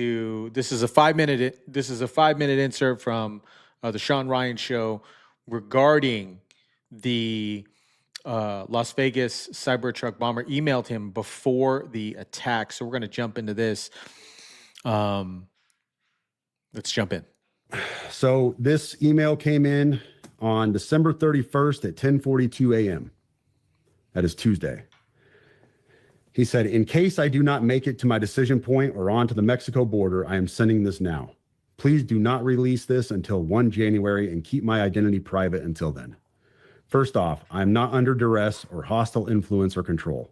to, this is a 5-minute insert from the Sean Ryan show regarding the Las Vegas Cybertruck bomber. Emailed him before the attack. So we're going to jump into this. Let's jump in. So this email came in on December 31st at 10:42 a.m. That is Tuesday. He said, in case I do not make it to my decision point or on to the Mexico border, I am sending this now. Please do not release this until 1 January and keep my identity private until then. First off, I am not under duress or hostile influence or control.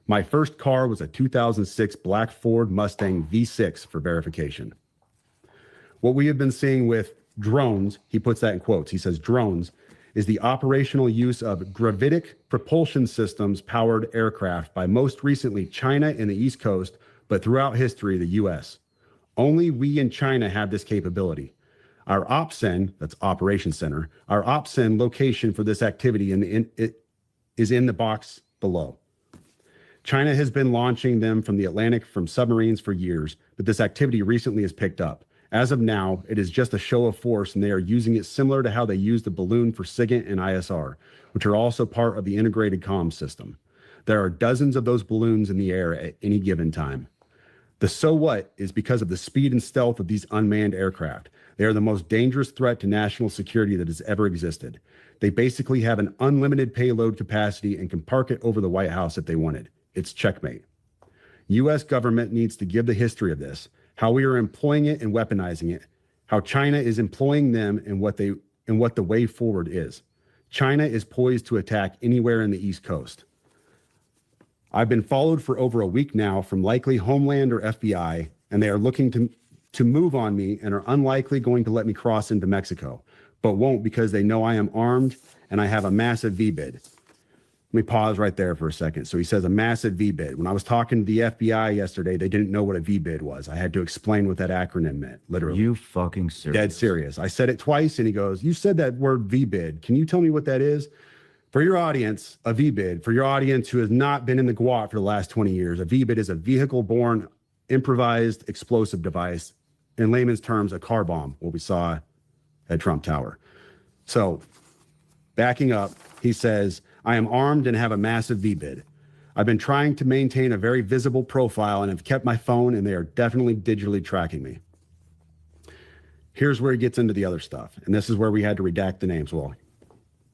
My first car was a 2006 black Ford Mustang V6 for verification. What we have been seeing with drones, he puts that in quotes, he says drones, is the operational use of gravitic propulsion systems powered aircraft by most recently China and the East Coast, but throughout history, the US. Only we in China have this capability. Our OPSEN, that's Operation Center, our OPSEN location for this activity is in the box below. China has been launching them from the Atlantic from submarines for years, but this activity recently has picked up. As of now, it is just a show of force, and they are using it similar to how they used the balloon for SIGINT and ISR, which are also part of the integrated comms system. There are dozens of those balloons in the air at any given time. The so what is because of the speed and stealth of these unmanned aircraft. They are the most dangerous threat to national security that has ever existed. They basically have an unlimited payload capacity and can park it over the White House if they wanted. It's checkmate. U.S. government needs to give the history of this, how we are employing it and weaponizing it, how China is employing them and what the way forward is. China is poised to attack anywhere in the East Coast. I've been followed for over a week now from likely Homeland or FBI, and they are looking to move on me and are unlikely going to let me cross into Mexico, but won't because they know I am armed and I have a massive V-bid. Let me pause right there for a second. So he says a massive V-bid. When I was talking to the FBI yesterday, they didn't know what a V-bid was. I had to explain what that acronym meant, literally. You fucking serious? Dead serious. I said it twice, and he goes, you said that word V-bid. Can you tell me what that is? For your audience, a V-bid, for your audience who has not been in the GWOT for the last 20 years, a V-bid is a vehicle-borne improvised explosive device. In layman's terms, a car bomb, what we saw at Trump Tower. So, backing up, he says, I am armed and have a massive V-bid. I've been trying to maintain a very visible profile and have kept my phone, and they are definitely digitally tracking me. Here's where he gets into the other stuff, and this is where we had to redact the names. Well,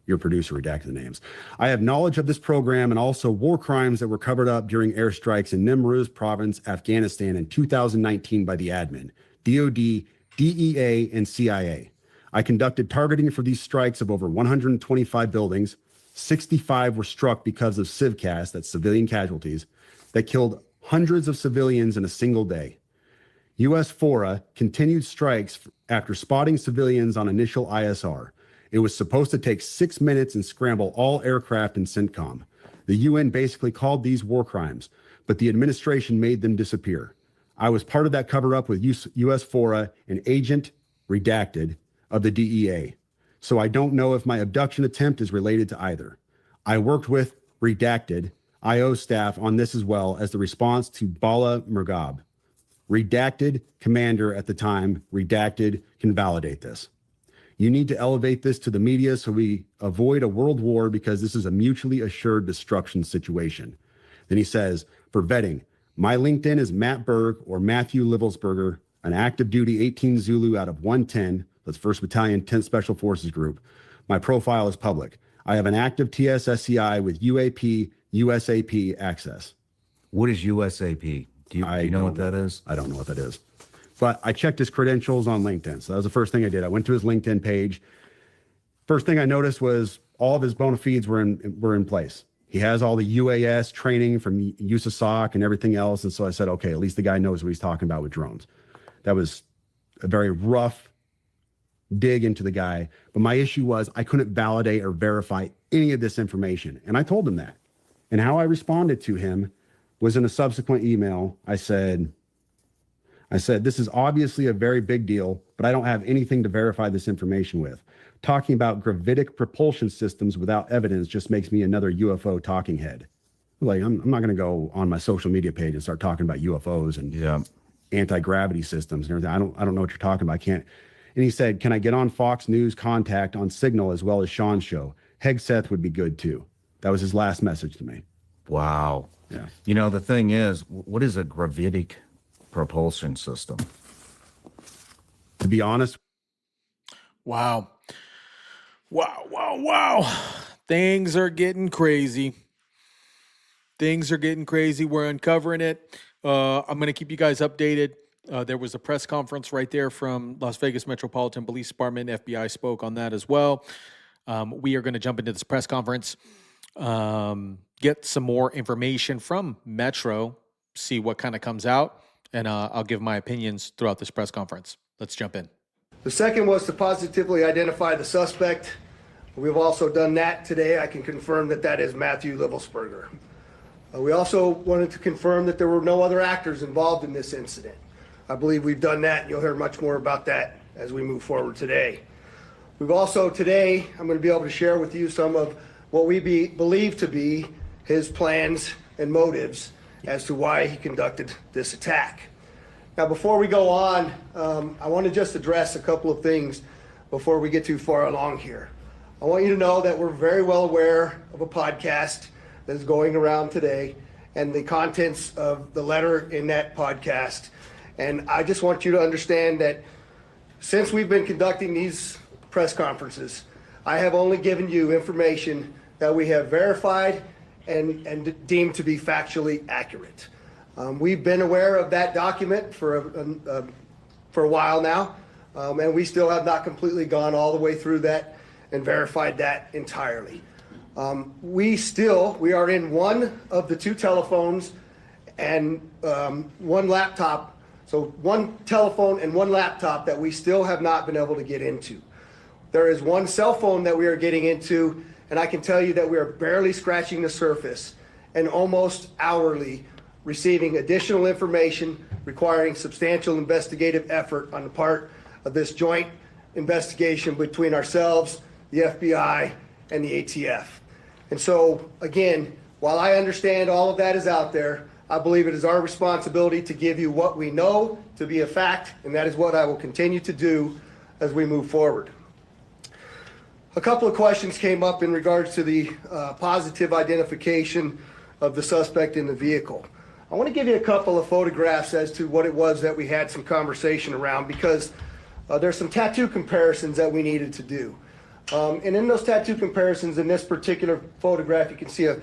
your producer redacted the names. I have knowledge of this program and also war crimes that were covered up during airstrikes in Nimruz province, Afghanistan in 2019 by the admin, DOD, DEA, and CIA. I conducted targeting for these strikes of over 125 buildings. 65 were struck because of civcas, that's civilian casualties, that killed hundreds of civilians in a single day. U.S. FORA continued strikes after spotting civilians on initial ISR. It was supposed to take 6 minutes and scramble all aircraft in CENTCOM. The UN basically called these war crimes, but the administration made them disappear. I was part of that cover-up with U.S. FORA, an agent, redacted, of the DEA. So I don't know if my abduction attempt is related to either. I worked with redacted IO staff on this as well as the response to Bala Murghab. Redacted commander at the time, redacted can validate this. You need to elevate this to the media so we avoid a world war because this is a mutually assured destruction situation. Then he says, for vetting, my LinkedIn is Matt Berg or Matthew Livelsberger, an active duty 18 Zulu out of 110, that's 1st Battalion 10th Special Forces Group. My profile is public. I have an active TSSCI with UAP, USAP access. What is USAP? Do you know what that is? I don't know what that is. But I checked his credentials on LinkedIn. So that was the first thing I did. I went to his LinkedIn page. First thing I noticed was all of his bona fides were in place. He has all the UAS training from USASOC and everything else. And so I said, okay, at least the guy knows what he's talking about with drones. That was a very rough dig into the guy. But my issue was I couldn't validate or verify any of this information. And I told him that. And how I responded to him was in a subsequent email. I said, this is obviously a very big deal, but I don't have anything to verify this information with. Talking about gravitic propulsion systems without evidence just makes me another UFO talking head. Like, I'm not going to go on my social media page and start talking about UFOs and anti-gravity systems and everything. I don't know what you're talking about. I can't. And he said, can I get on Fox News Contact on Signal as well as Sean's show? Hegseth would be good too. That was his last message to me. Wow. Yeah. You know, the thing is, what is a gravitic propulsion system? To be honest. Wow. Wow. Things are getting crazy. We're uncovering it. I'm going to keep you guys updated. There was a press conference right there from Las Vegas Metropolitan Police Department. FBI spoke on that as well. We are going to jump into this press conference, get some more information from Metro, see what kind of comes out, and I'll give my opinions throughout this press conference. Let's jump in. The second was to positively identify the suspect. We've also done that today. I can confirm that that is Matthew Livelsberger. We also wanted to confirm that there were no other actors involved in this incident. I believe we've done that. You'll hear much more about that as we move forward today. We've also today, I'm going to be able to share with you some of what we believe to be his plans and motives as to why he conducted this attack. Now, before we go on, I want to just address a couple of things before we get too far along here. I want you to know that we're very well aware of a podcast that is going around today and the contents of the letter in that podcast. And I just want you to understand that since we've been conducting these press conferences, I have only given you information that we have verified and deemed to be factually accurate. We've been aware of that document for a while now, and we still have not completely gone all the way through that and verified that entirely. We are in one of the two telephones and one laptop, so one telephone and one laptop that we still have not been able to get into. There is one cell phone that we are getting into, and I can tell you that we are barely scratching the surface and almost hourly receiving additional information requiring substantial investigative effort on the part of this joint investigation between ourselves, the FBI, and the ATF. And so, again, while I understand all of that is out there, I believe it is our responsibility to give you what we know to be a fact, and that is what I will continue to do as we move forward. A couple of questions came up in regards to the positive identification of the suspect in the vehicle. I want to give you a couple of photographs as to what it was that we had some conversation around, because there's some tattoo comparisons that we needed to do. And in those tattoo comparisons, in this particular photograph, you can see a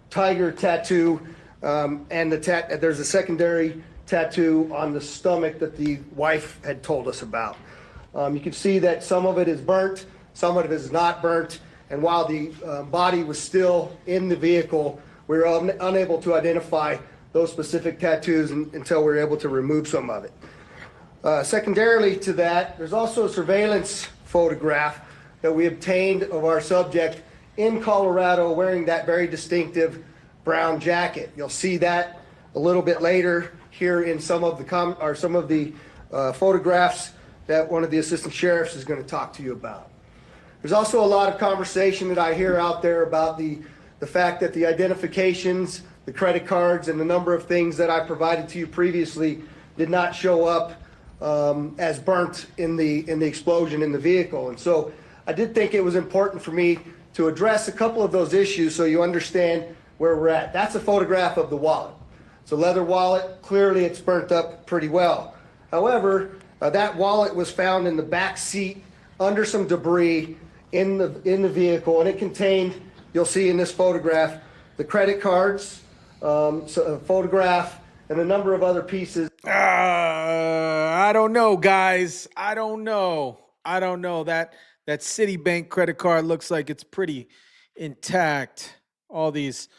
tiger tattoo, and there's a secondary tattoo on the stomach that the wife had told us about. You can see that some of it is burnt, some of it is not burnt, and while the body was still in the vehicle, we were unable to identify those specific tattoos until we were able to remove some of it. Secondarily to that, there's also a surveillance photograph that we obtained of our subject in Colorado wearing that very distinctive brown jacket. You'll see that a little bit later here in some of the photographs that one of the assistant sheriffs is going to talk to you about. There's also a lot of conversation that I hear out there about the fact that the identifications, the credit cards, and the number of things that I provided to you previously did not show up as burnt in the explosion in the vehicle. And so I did think it was important for me to address a couple of those issues so you understand where we're at. That's a photograph of the wallet. It's a leather wallet. Clearly it's burnt up pretty well. However, that wallet was found in the back seat under some debris in the vehicle, and it contained, you'll see in this photograph, the credit cards, a photograph, and a number of other pieces. I don't know, guys. I don't know. That Citibank credit card looks like it's pretty intact. All these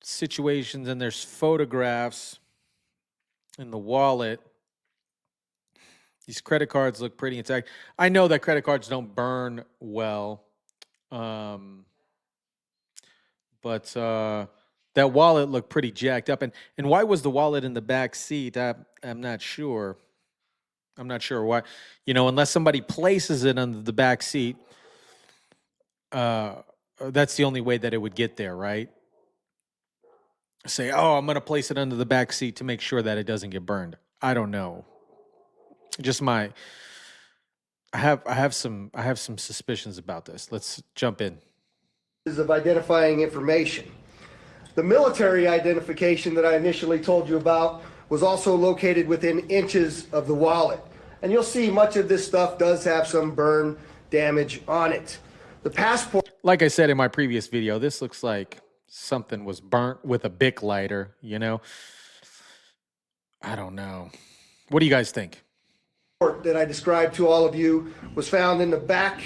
situations, and there's photographs in the wallet. These credit cards look pretty intact. I know that credit cards don't burn well. But that wallet looked pretty jacked up. And why was the wallet in the back seat? I'm not sure. I'm not sure why. Unless somebody places it under the back seat, that's the only way that it would get there, right? say, oh, I'm going to place it under the back seat to make sure that it doesn't get burned. I don't know. Just I have some suspicions about this. Let's jump in. Of identifying information. The military identification that I initially told you about was also located within inches of the wallet. And you'll see much of this stuff does have some burn damage on it. The passport. Like I said in my previous video, this looks like something was burnt with a Bic lighter, you know? I don't know. What do you guys think? That I described to all of you was found in the back,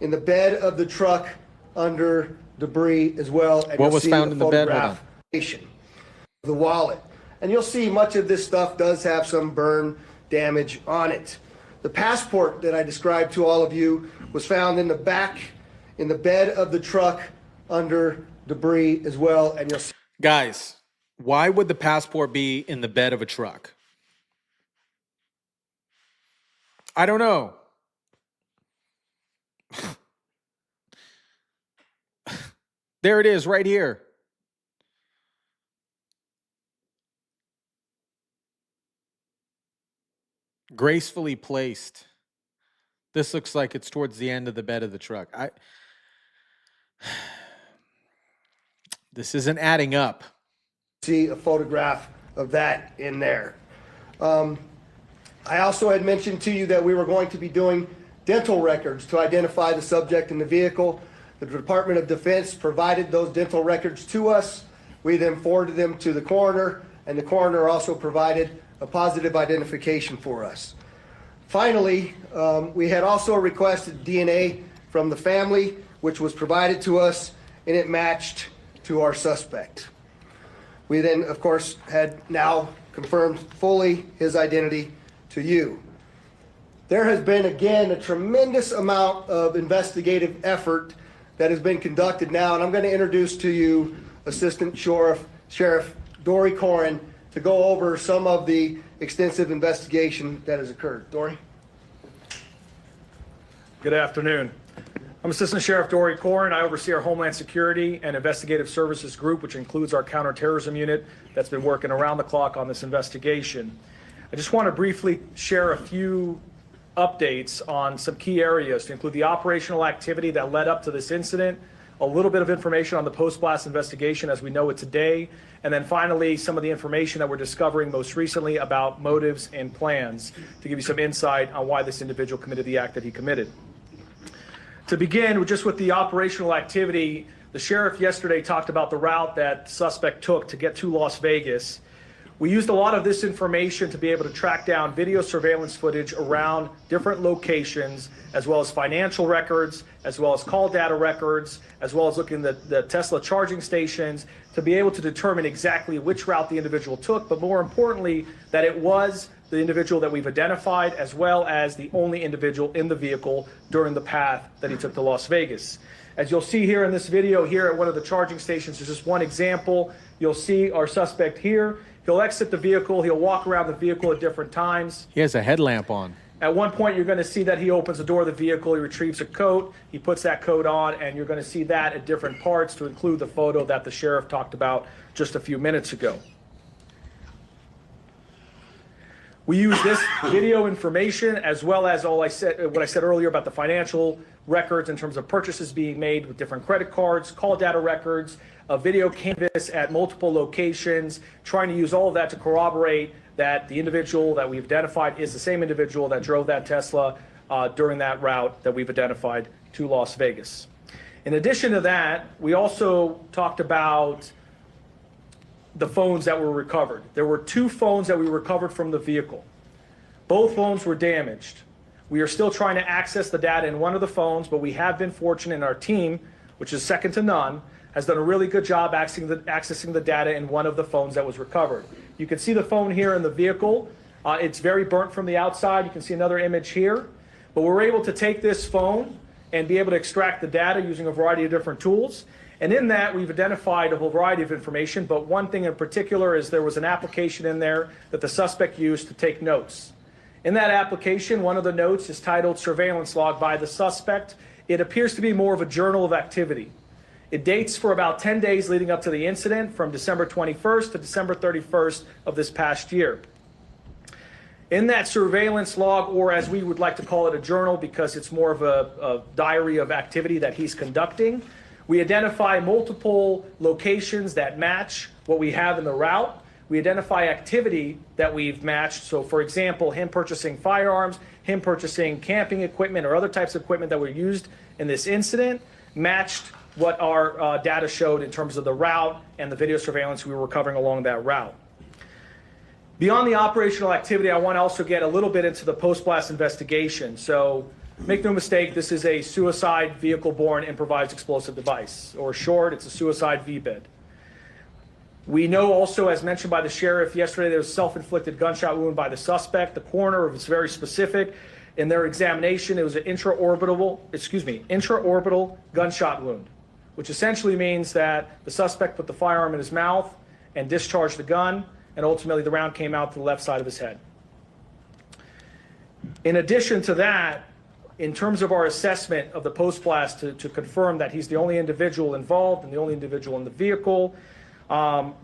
in the bed of the truck under debris as well. And what was found in the bed? Hold on. The wallet. And you'll see much of this stuff does have some burn damage on it. The passport that I described to all of you was found in the back, in the bed of the truck under debris as well. And you'll see. Guys, why would the passport be in the bed of a truck? I don't know. There it is right here. Gracefully placed. This looks like it's towards the end of the bed of the truck. This isn't adding up. See a photograph of that in there. I also had mentioned to you that we were going to be doing dental records to identify the subject in the vehicle. The Department of Defense provided those dental records to us. We then forwarded them to the coroner, and the coroner also provided a positive identification for us. Finally, we had also requested DNA from the family, which was provided to us, and it matched to our suspect. We then, of course, had now confirmed fully his identity to you. There has been, again, a tremendous amount of investigative effort that has been conducted now, and I'm going to introduce to you Assistant Sheriff Dory Corrin to go over some of the extensive investigation that has occurred. Dory? Good afternoon. I'm Assistant Sheriff Dory Corrin. I oversee our Homeland Security and Investigative Services Group, which includes our counterterrorism unit that's been working around the clock on this investigation. I just want to briefly share a few updates on some key areas to include the operational activity that led up to this incident, a little bit of information on the post-blast investigation as we know it today, and then finally some of the information that we're discovering most recently about motives and plans to give you some insight on why this individual committed the act that he committed. To begin just with the operational activity, the sheriff yesterday talked about the route that the suspect took to get to Las Vegas. We used a lot of this information to be able to track down video surveillance footage around different locations, as well as financial records, as well as call data records, as well as looking at the Tesla charging stations to be able to determine exactly which route the individual took, but more importantly, that it was the individual that we've identified, as well as the only individual in the vehicle during the path that he took to Las Vegas. As you'll see here in this video here at one of the charging stations, there's just one example. You'll see our suspect here. He'll exit the vehicle. He'll walk around the vehicle at different times. He has a headlamp on. At one point, you're going to see that he opens the door of the vehicle. He retrieves a coat. He puts that coat on, and you're going to see that at different parts to include the photo that the sheriff talked about just a few minutes ago. We use this video information as well as what I said earlier about the financial records in terms of purchases being made with different credit cards, call data records, a video canvas at multiple locations, trying to use all of that to corroborate that the individual that we've identified is the same individual that drove that Tesla during that route that we've identified to Las Vegas. In addition to that, we also talked about the phones that were recovered. There were 2 phones that we recovered from the vehicle. Both phones were damaged. We are still trying to access the data in one of the phones, but we have been fortunate in our team, which is second to none, has done a really good job accessing the data in one of the phones that was recovered. You can see the phone here in the vehicle. It's very burnt from the outside. You can see another image here. But we're able to take this phone and be able to extract the data using a variety of different tools. And in that, we've identified a whole variety of information, but one thing in particular is there was an application in there that the suspect used to take notes. In that application, one of the notes is titled Surveillance Log by the Suspect. It appears to be more of a journal of activity. It dates for about 10 days leading up to the incident, from December 21st to December 31st of this past year. In that surveillance log, or as we would like to call it, a journal, because it's more of a diary of activity that he's conducting, we identify multiple locations that match what we have in the route. We identify activity that we've matched. So for example, him purchasing firearms, him purchasing camping equipment or other types of equipment that were used in this incident matched what our data showed in terms of the route and the video surveillance we were covering along that route. Beyond the operational activity, I want to also get a little bit into the post-blast investigation. So make no mistake, this is a suicide vehicle-borne improvised explosive device, or short, it's a suicide VBID. We know also, as mentioned by the sheriff yesterday, there was a self-inflicted gunshot wound by the suspect. The coroner was very specific in their examination. It was an intraorbital gunshot wound, which essentially means that the suspect put the firearm in his mouth and discharged the gun, and ultimately the round came out to the left side of his head. In addition to that, in terms of our assessment of the post-blast to confirm that he's the only individual involved and the only individual in the vehicle,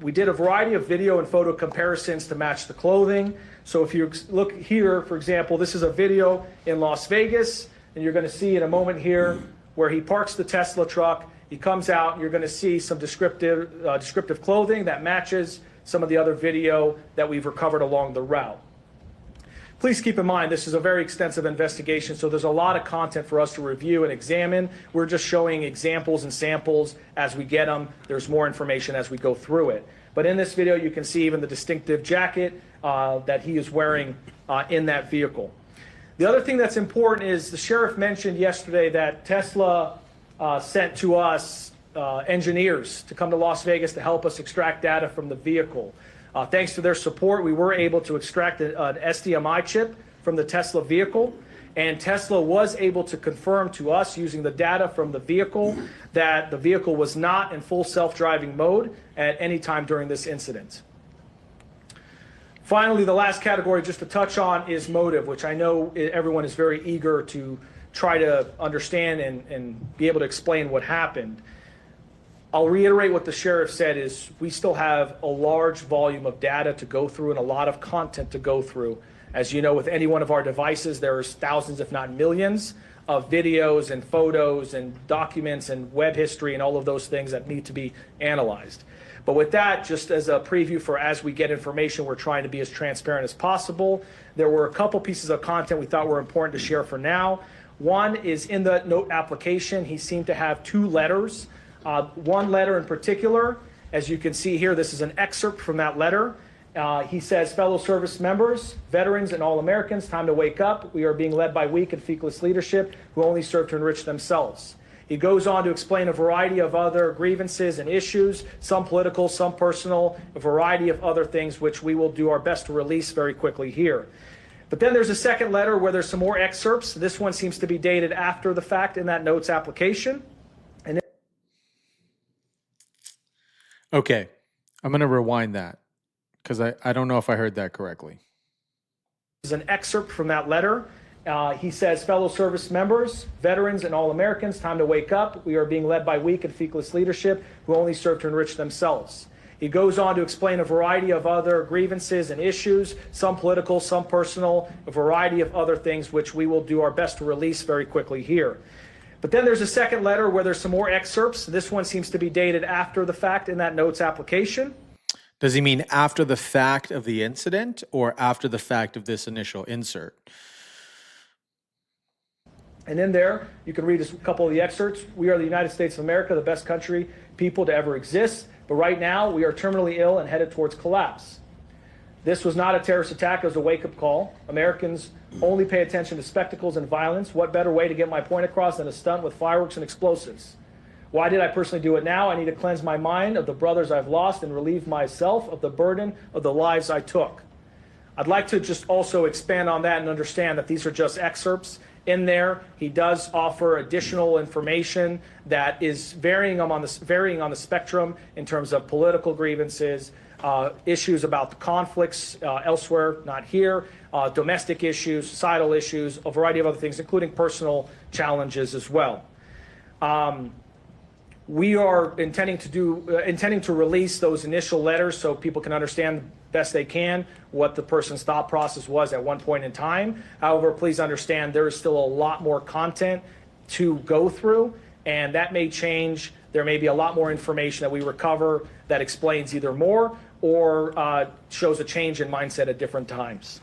we did a variety of video and photo comparisons to match the clothing. So if you look here, for example, this is a video in Las Vegas, and you're going to see in a moment here where he parks the Tesla truck, he comes out, and you're going to see some descriptive clothing that matches some of the other video that we've recovered along the route. Please keep in mind, this is a very extensive investigation, so there's a lot of content for us to review and examine. We're just showing examples and samples as we get them. There's more information as we go through it. But in this video, you can see even the distinctive jacket that he is wearing in that vehicle. The other thing that's important is the sheriff mentioned yesterday that Tesla sent to us engineers to come to Las Vegas to help us extract data from the vehicle. Thanks to their support, we were able to extract an SDMI chip from the Tesla vehicle, and Tesla was able to confirm to us using the data from the vehicle that the vehicle was not in full self-driving mode at any time during this incident. Finally, the last category just to touch on is motive, which I know everyone is very eager to try to understand and be able to explain what happened. I'll reiterate what the sheriff said is we still have a large volume of data to go through and a lot of content to go through. As you know, with any one of our devices, there's thousands, if not millions, of videos and photos and documents and web history and all of those things that need to be analyzed. But with that, just as a preview for as we get information, we're trying to be as transparent as possible. There were a couple pieces of content we thought were important to share for now. One is in the note application, he seemed to have two letters. One letter in particular, as you can see here, this is an excerpt from that letter. He says, fellow service members, veterans, and all Americans, time to wake up. We are being led by weak and feckless leadership who only serve to enrich themselves. He goes on to explain a variety of other grievances and issues, some political, some personal, a variety of other things which we will do our best to release very quickly here. But then there's a second letter where there's some more excerpts. This one seems to be dated after the fact in that notes application. Okay, I'm going to rewind that because I don't know if I heard that correctly. This is an excerpt from that letter. He says, fellow service members, veterans, and all Americans, time to wake up. We are being led by weak and feckless leadership who only serve to enrich themselves. He goes on to explain a variety of other grievances and issues, some political, some personal, a variety of other things which we will do our best to release very quickly here. But then there's a second letter where there's some more excerpts. This one seems to be dated after the fact in that notes application. Does he mean after the fact of the incident or after the fact of this initial insert? And in there, you can read a couple of the excerpts. We are the United States of America, the best country, people to ever exist. But right now, we are terminally ill and headed towards collapse. This was not a terrorist attack, it was a wake-up call. Americans only pay attention to spectacles and violence. What better way to get my point across than a stunt with fireworks and explosives? Why did I personally do it now? I need to cleanse my mind of the brothers I've lost and relieve myself of the burden of the lives I took. I'd like to just also expand on that and understand that these are just excerpts. In there, he does offer additional information that is varying on the spectrum in terms of political grievances, issues about the conflicts elsewhere, not here, domestic issues, societal issues, a variety of other things, including personal challenges as well. We are intending to release those initial letters so people can understand best they can what the person's thought process was at one point in time. However, please understand there is still a lot more content to go through, and that may change. There may be a lot more information that we recover that explains either more or shows a change in mindset at different times.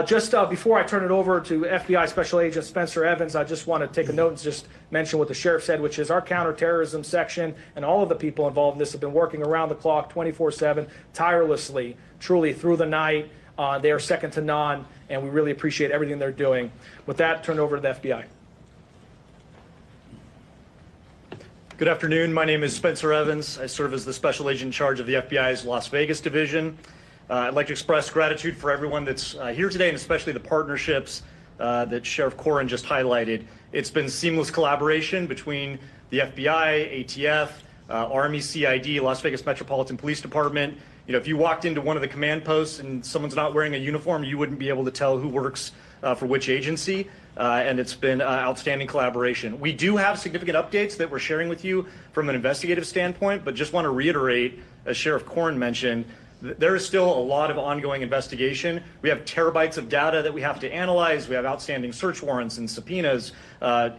Just before I turn it over to FBI Special Agent Spencer Evans, I just want to take a note and just mention what the sheriff said, which is our counterterrorism section and all of the people involved in this have been working around the clock 24/7, tirelessly, truly through the night. They are second to none, and we really appreciate everything they're doing. With that, turn it over to the FBI. Good afternoon. My name is Spencer Evans. I serve as the Special Agent in charge of the FBI's Las Vegas Division. I'd like to express gratitude for everyone that's here today, and especially the partnerships that Sheriff Corrin just highlighted. It's been seamless collaboration between the FBI, ATF, Army, CID, Las Vegas Metropolitan Police Department. You know, if you walked into one of the command posts and someone's not wearing a uniform, you wouldn't be able to tell who works for which agency. And it's been outstanding collaboration. We do have significant updates that we're sharing with you from an investigative standpoint, but just want to reiterate, as Sheriff Corrin mentioned, there is still a lot of ongoing investigation. We have terabytes of data that we have to analyze. We have outstanding search warrants and subpoenas,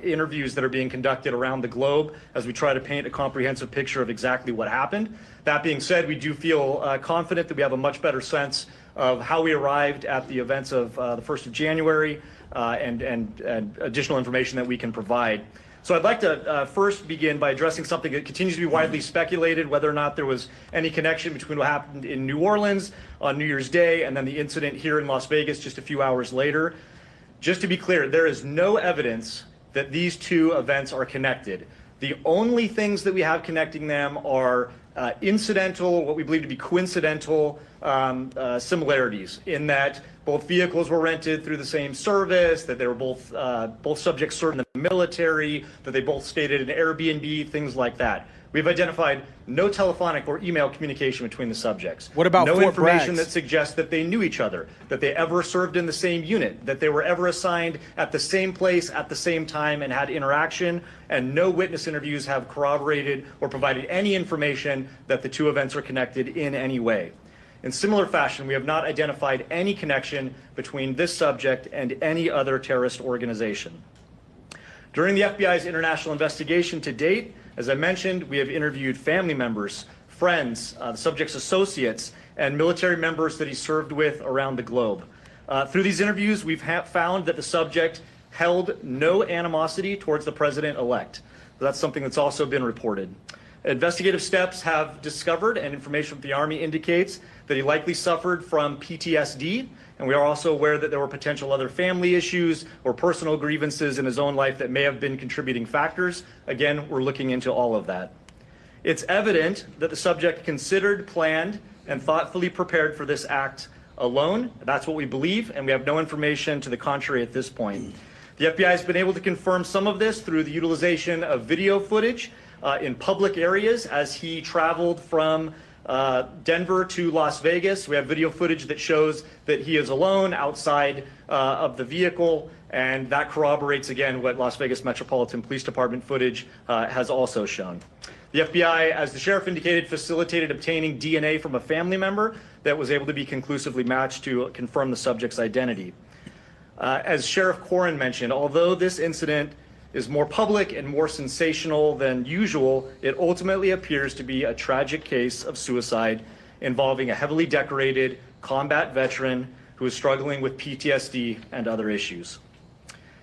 interviews that are being conducted around the globe as we try to paint a comprehensive picture of exactly what happened. That being said, we do feel confident that we have a much better sense of how we arrived at the events of the 1st of January and additional information that we can provide. So I'd like to first begin by addressing something that continues to be widely speculated, whether or not there was any connection between what happened in New Orleans on New Year's Day and then the incident here in Las Vegas just a few hours later. Just to be clear, there is no evidence that these two events are connected. The only things that we have connecting them are incidental, what we believe to be coincidental similarities in that both vehicles were rented through the same service, that they were both subjects served in the military, that they both stayed at an Airbnb, things like that. We've identified no telephonic or email communication between the subjects. What about no Fort information Braggs? that suggests that they knew each other, that they ever served in the same unit, that they were ever assigned at the same place at the same time and had interaction, and no witness interviews have corroborated or provided any information that the two events are connected in any way. In similar fashion, we have not identified any connection between this subject and any other terrorist organization. During the FBI's international investigation to date, as I mentioned, we have interviewed family members, friends, the subject's associates, and military members that he served with around the globe. Through these interviews, we've found that the subject held no animosity towards the president-elect. That's something that's also been reported. Investigative steps have discovered, and information from the Army indicates, that he likely suffered from PTSD, and we are also aware that there were potential other family issues or personal grievances in his own life that may have been contributing factors. Again, we're looking into all of that. It's evident that the subject considered, planned, and thoughtfully prepared for this act alone. That's what we believe, and we have no information to the contrary at this point. The FBI has been able to confirm some of this through the utilization of video footage in public areas as he traveled from Denver to Las Vegas. We have video footage that shows that he is alone outside of the vehicle, and that corroborates again what Las Vegas Metropolitan Police Department footage has also shown. The FBI, as the sheriff indicated, facilitated obtaining DNA from a family member that was able to be conclusively matched to confirm the subject's identity. As Sheriff Corrin mentioned, although this incident is more public and more sensational than usual, it ultimately appears to be a tragic case of suicide involving a heavily decorated combat veteran who is struggling with PTSD and other issues.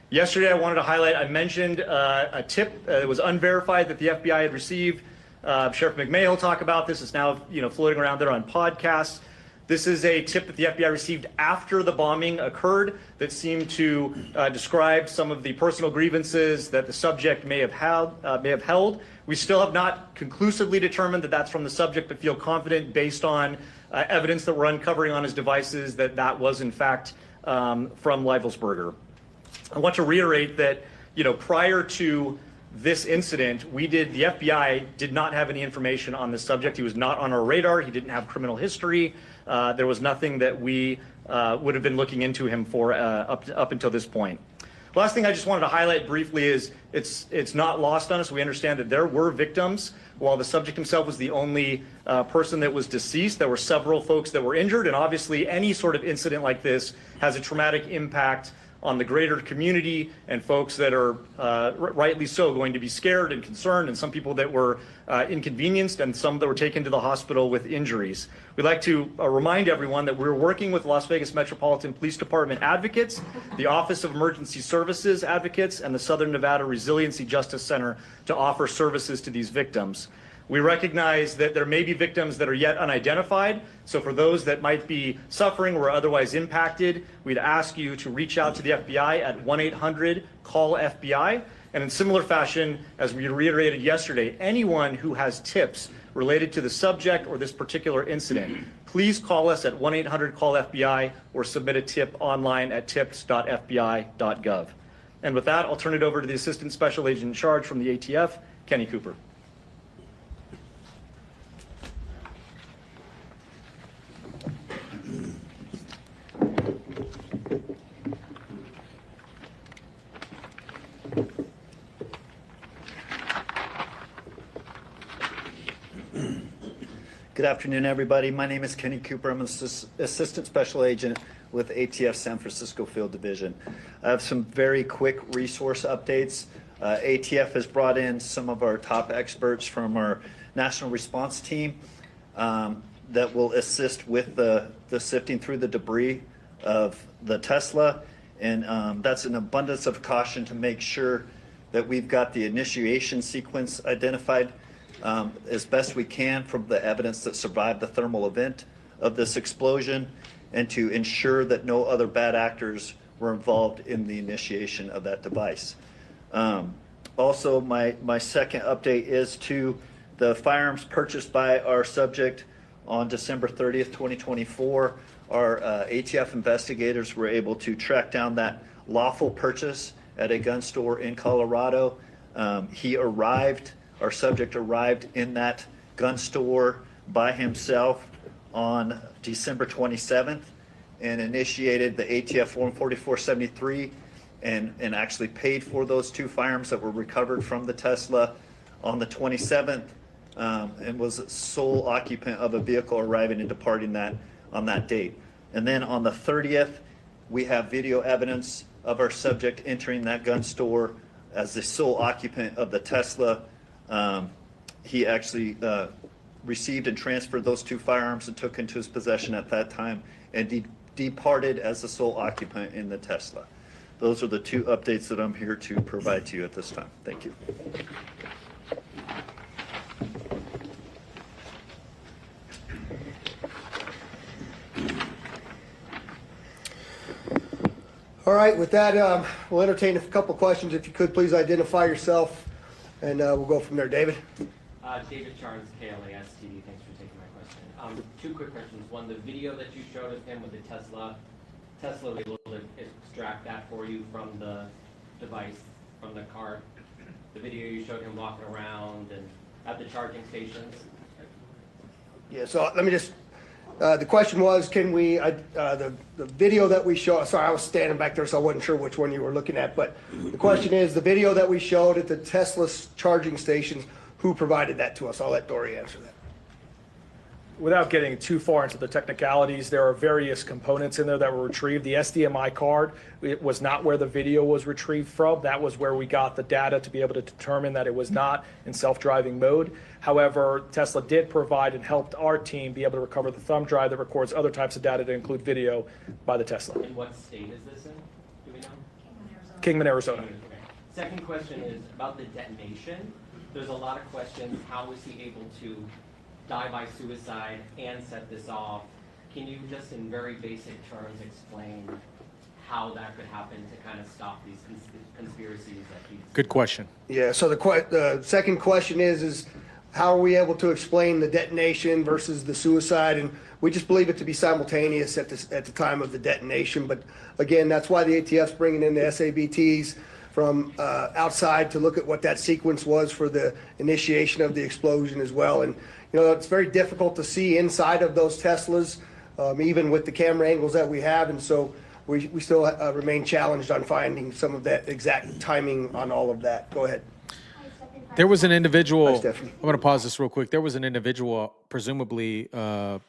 Yesterday, I wanted to highlight, I mentioned a tip that was unverified that the FBI had received. Sheriff McMahon will talk about this. It's now floating around there on podcasts. This is a tip that the FBI received after the bombing occurred that seemed to describe some of the personal grievances that the subject may have held. We still have not conclusively determined that that's from the subject, but feel confident based on evidence that we're uncovering on his devices that that was in fact from Leivelsberger. I want to reiterate that, prior to this incident, the FBI did not have any information on this subject. He was not on our radar. He didn't have criminal history. There was nothing that we would have been looking into him for up until this point. Last thing I just wanted to highlight briefly is it's not lost on us. We understand that there were victims. While the subject himself was the only person that was deceased, there were several folks that were injured, and obviously any sort of incident like this has a traumatic impact on the greater community and folks that are rightly so going to be scared and concerned, and some people that were inconvenienced and some that were taken to the hospital with injuries. We'd like to remind everyone that we're working with Las Vegas Metropolitan Police Department advocates, the Office of Emergency Services advocates, and the Southern Nevada Resiliency Justice Center to offer services to these victims. We recognize that there may be victims that are yet unidentified. So for those that might be suffering or otherwise impacted, we'd ask you to reach out to the FBI at 1-800-CALL-FBI. And in similar fashion, as we reiterated yesterday, anyone who has tips related to the subject or this particular incident, please call us at 1-800-CALL-FBI or submit a tip online at tips.fbi.gov. And with that, I'll turn it over to the Assistant Special Agent in Charge from the ATF, Kenny Cooper. Good afternoon, everybody. My name is Kenny Cooper. I'm an Assistant Special Agent with ATF San Francisco Field Division. I have some very quick resource updates. ATF has brought in some of our top experts from our National Response Team that will assist with the sifting through the debris of the Tesla. And that's an abundance of caution to make sure that we've got the initiation sequence identified as best we can from the evidence that survived the thermal event of this explosion, and to ensure that no other bad actors were involved in the initiation of that device. Also, my second update is to the firearms purchased by our subject on December 30th, 2024. Our ATF investigators were able to track down that lawful purchase at a gun store in Colorado. Our subject arrived in that gun store by himself on December 27th and initiated the ATF Form 4473 and actually paid for those two firearms that were recovered from the Tesla on the 27th and was sole occupant of a vehicle arriving and departing that on that date. And then on the 30th, we have video evidence of our subject entering that gun store as the sole occupant of the Tesla. He actually received and transferred those two firearms and took into his possession at that time and departed as the sole occupant in the Tesla. Those are the two updates that I'm here to provide to you at this time. Thank you. All right, with that, we'll entertain a couple questions. If you could, please identify yourself, and we'll go from there. David? David Charles, KLAS TV. Thanks for taking my question. Two quick questions. One, the video that you showed of him with the Tesla was able to extract that for you from the device, from the car. The video you showed him walking around and at the charging stations. Yeah, so let me just, the question was, can we, the video that we showed, sorry, I was standing back there, so I wasn't sure which one you were looking at, but the question is, the video that we showed at the Tesla charging stations, who provided that to us? I'll let Dory answer that. Without getting too far into the technicalities, there are various components in there that were retrieved. The SDMI card, it was not where the video was retrieved from. That was where we got the data to be able to determine that it was not in self-driving mode. However, Tesla did provide and helped our team be able to recover the thumb drive that records other types of data to include video by the Tesla. And what state is this in? Do we know? Kingman, Arizona. Okay. Second question is about the detonation. There's a lot of questions. How was he able to die by suicide and set this off? Can you just in very basic terms explain how that could happen to kind of stop these conspiracies that he's... Good question. Yeah, so the second question is how are we able to explain the detonation versus the suicide? And we just believe it to be simultaneous at the time of the detonation. But again, that's why the ATF's bringing in the SABTs from outside to look at what that sequence was for the initiation of the explosion as well. And you know, it's very difficult to see inside of those Teslas, even with the camera angles that we have. And so we still remain challenged on finding some of that exact timing on all of that. Go ahead. There was an individual, Hi, I'm Stephanie. going to pause this real quick. There was an individual, presumably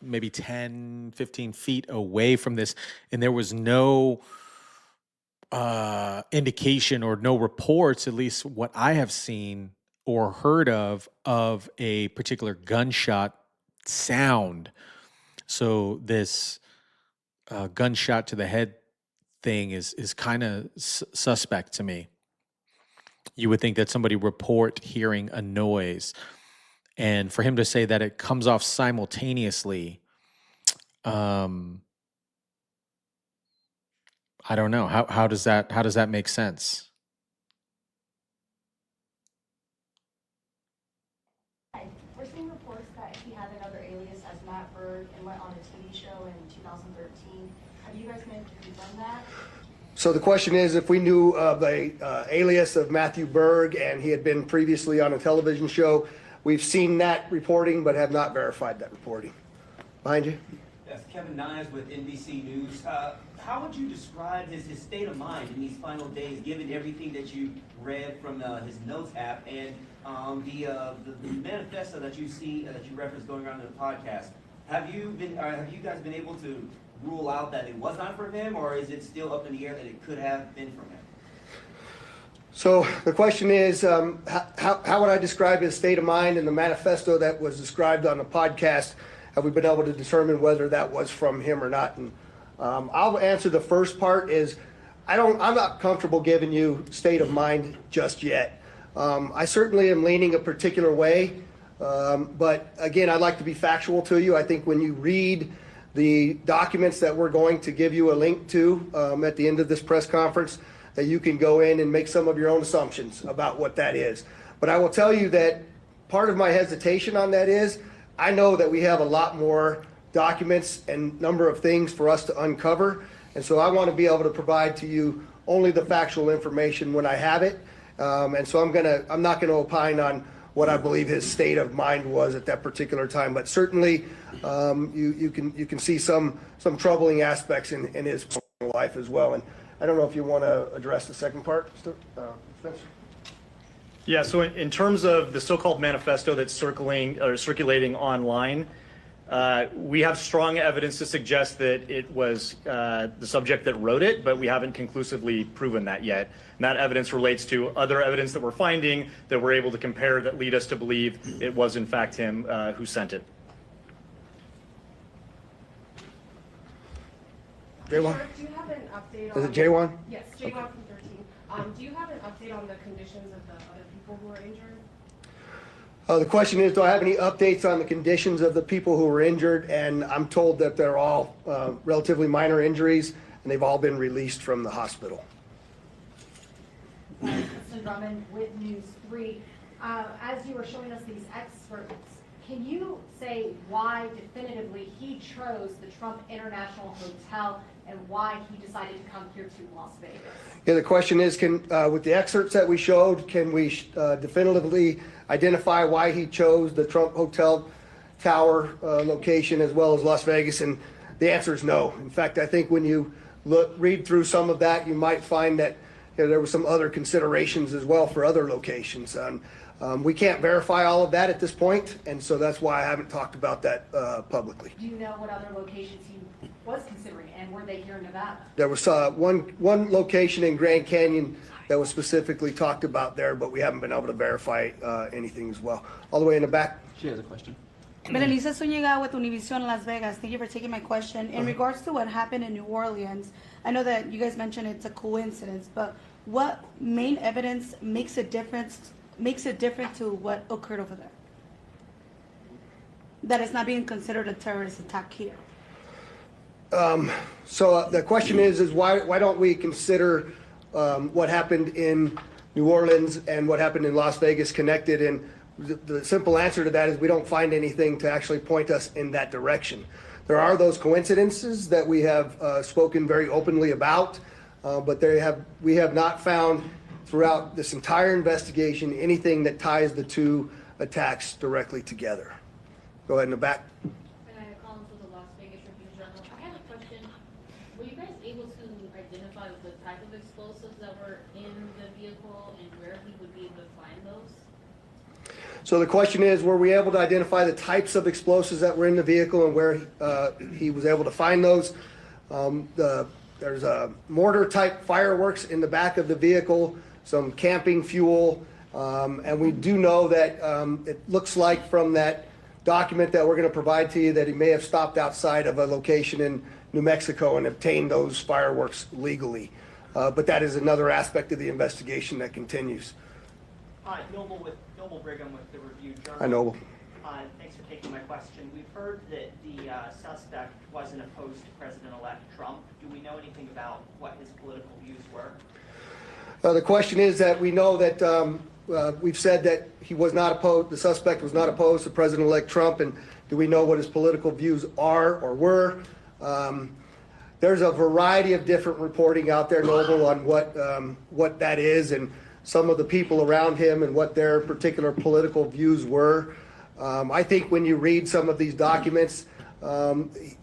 maybe 10, 15 feet away from this, and there was no indication or no reports, at least what I have seen or heard of a particular gunshot sound. So this gunshot to the head thing is kind of suspect to me. You would think that somebody report hearing a noise, and for him to say that it comes off simultaneously, I don't know. How does that make sense? We're seeing reports that he had another alias as Matt Berg and went on a TV show in 2013. Have you guys managed to confirm that? So the question is if we knew of a alias of Matthew Berg and he had been previously on a television show. We've seen that reporting but have not verified that reporting. Behind you. Yes, Kevin Nimes with NBC News. How would you describe his state of mind in these final days, given everything that you read from his notes app and the manifesto that you see that you referenced going around in the podcast? Have you guys been able to rule out that it was not from him, or is it still up in the air that it could have been from him? So the question is, how would I describe his state of mind in the manifesto that was described on the podcast? Have we been able to determine whether that was from him or not? And I'll answer the first part is, I'm not comfortable giving you state of mind just yet. I certainly am leaning a particular way, but again, I'd like to be factual to you. I think when you read the documents that we're going to give you a link to at the end of this press conference, that you can go in and make some of your own assumptions about what that is. But I will tell you that part of my hesitation on that is, I know that we have a lot more documents and number of things for us to uncover. And so I want to be able to provide to you only the factual information when I have it. And so I'm not gonna opine on what I believe his state of mind was at that particular time. But certainly you can see some troubling aspects in his life as well. And I don't know if you want to address the second part, Spencer? Yeah, so in terms of the so-called manifesto that's circulating online, we have strong evidence to suggest that it was the subject that wrote it, but we haven't conclusively proven that yet. And that evidence relates to other evidence that we're finding that we're able to compare that lead us to believe it was in fact him who sent it. Jaywan? Do you have an update on... Is it Jaywan? Yes, Jaywan from 13. Do you have an update on the conditions of the other people who are injured? The question is, do I have any updates on the conditions of the people who were injured? And I'm told that they're all relatively minor injuries, and they've all been released from the hospital. Kristen Drummond with News 3. As you were showing us these experts, can you say why definitively he chose the Trump International Hotel and why he decided to come here to Las Vegas? Yeah, the question is, with the excerpts that we showed, can we definitively identify why he chose the Trump Hotel Tower location as well as Las Vegas? And the answer is no. In fact, I think when you read through some of that, you might find that there were some other considerations as well for other locations. We can't verify all of that at this point, and so that's why I haven't talked about that publicly. Do you know what other locations he was considering, and were they here in Nevada? There was one location in Grand Canyon that was specifically talked about there, but we haven't been able to verify anything as well. All the way in the back. She has a question. Berenice Zúñiga with Univision Las Vegas. Thank you for taking my question. In regards to what happened in New Orleans, I know that you guys mentioned it's a coincidence, but what main evidence makes it different to what occurred over there? That it's not being considered a terrorist attack here. So the question is why don't we consider what happened in New Orleans and what happened in Las Vegas connected? And the simple answer to that is we don't find anything to actually point us in that direction. There are those coincidences that we have spoken very openly about, but we have not found throughout this entire investigation anything that ties the two attacks directly together. Go ahead in the back. And I call into the Las Vegas Review Journal. I have a question. Were you guys able to identify the type of explosives that were in the vehicle and where he would be able to find those? So the question is, were we able to identify the types of explosives that were in the vehicle and where he was able to find those? There's a mortar type fireworks in the back of the vehicle, some camping fuel, and we do know that it looks like from that document that we're going to provide to you that he may have stopped outside of a location in New Mexico and obtained those fireworks legally. But that is another aspect of the investigation that continues. Hi, Noble Brigham with the Review Journal. Hi, Noble. Thanks for taking my question. We've heard that the suspect wasn't opposed to President-elect Trump. Do we know anything about what his political views were? The question is that we know that we've said that he was not opposed, the suspect was not opposed to President-elect Trump, and do we know what his political views are or were? There's a variety of different reporting out there, Noble, on what that is and some of the people around him and what their particular political views were. I think when you read some of these documents,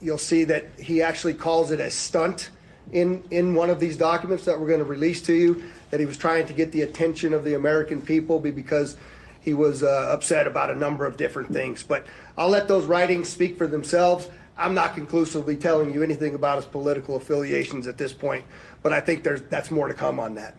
you'll see that he actually calls it a stunt in one of these documents that we're going to release to you, that he was trying to get the attention of the American people because he was upset about a number of different things. But I'll let those writings speak for themselves. I'm not conclusively telling you anything about his political affiliations at this point, but I think that's more to come on that.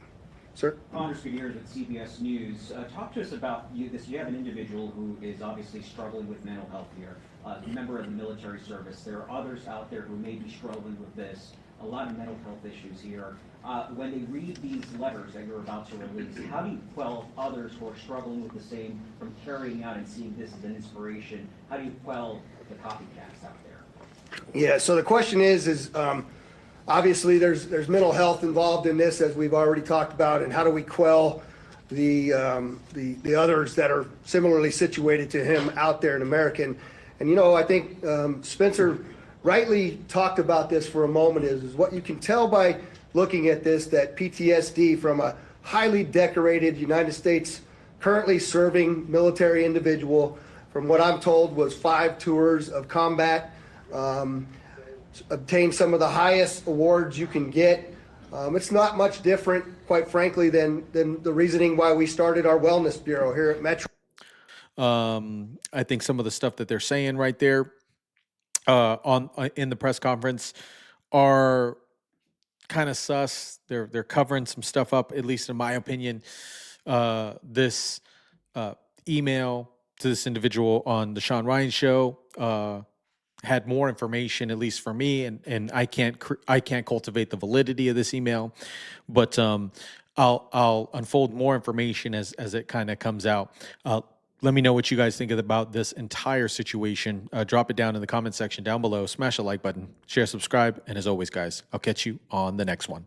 Sir? Anders Gutierrez at CBS News. Talk to us about you have an individual who is obviously struggling with mental health here, a member of the military service. There are others out there who may be struggling with this, a lot of mental health issues here. When they read these letters that you're about to release, how do you quell others who are struggling with the same from carrying out and seeing this as an inspiration? How do you quell the copycats out there? Yeah, so the question is obviously there's mental health involved in this, as we've already talked about, and how do we quell the others that are similarly situated to him out there in America? And you know, I think Spencer rightly talked about this for a moment is what you can tell by looking at this, that PTSD from a highly decorated United States currently serving military individual, from what I'm told was 5 tours of combat, obtained some of the highest awards you can get. It's not much different, quite frankly, than the reasoning why we started our wellness bureau here at Metro. I think some of the stuff that they're saying right there in the press conference are kind of sus. They're covering some stuff up, at least in my opinion. This email to this individual on the Sean Ryan show had more information, at least for me, and I can't cultivate the validity of this email, but I'll unfold more information as it kind of comes out. Let me know what you guys think about this entire situation. Drop it down in the comment section down below. Smash the like button, share, subscribe, and as always, guys, I'll catch you on the next one.